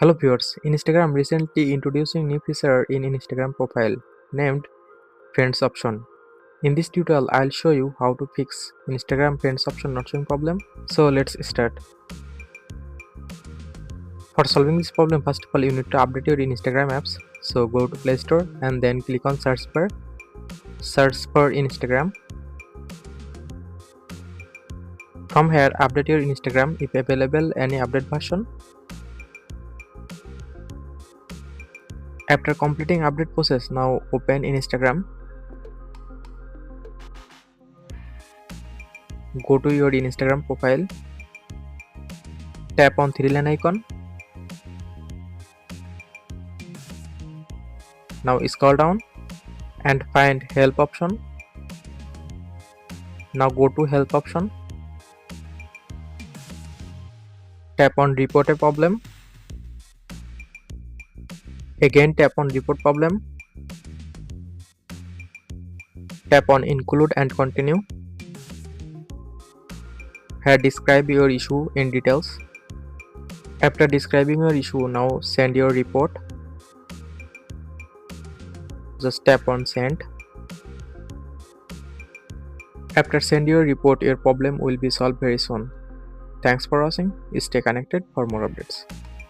Hello viewers, Instagram recently introducing new feature in Instagram profile named Friends option. In this tutorial, I'll show you how to fix Instagram Friends option not showing problem. So let's start. For solving this problem, first of all, you need to update your Instagram apps. So go to Play Store and then click on search for Instagram. From here, update your Instagram if available any update version. After completing update process, now open Instagram. Go to your Instagram profile. Tap on 3-line icon. Now scroll down and find help option. Now go to help option. Tap on report a problem. Again tap on report problem. Tap on include and continue. Here describe your issue in details. After describing your issue, now send your report. Just tap on send. After send your report, your problem will be solved very soon. Thanks for watching. Stay connected for more updates.